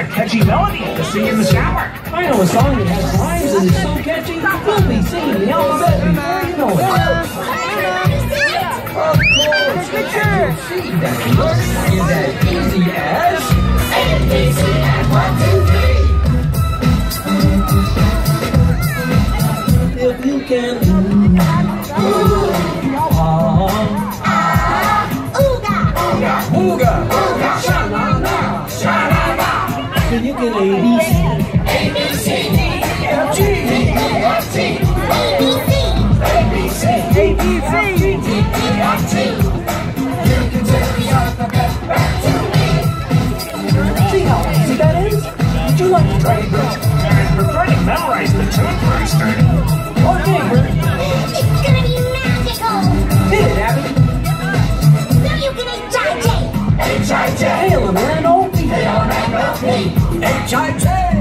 a catchy melody to sing in the shower. I know a song that has rhymes and is so catchy, you'll be singing the alphabet before you know it. Of course, picture. See that looks is as easy as ABC and 1, 2, 3. If you can ooga, sha-la-la, sha-la-la. Then you can ABC, D, F, G, F, T, ABC, D, F, T. You can take the alphabet back to me. See how easy that is? Would you like to try it, Bert? We're trying to memorize the tune first. Okay, Bert. It's gonna be magical. Hit it, Abby. Now you can H-I-J. H-I-J. Hail and Randall. H-I-J.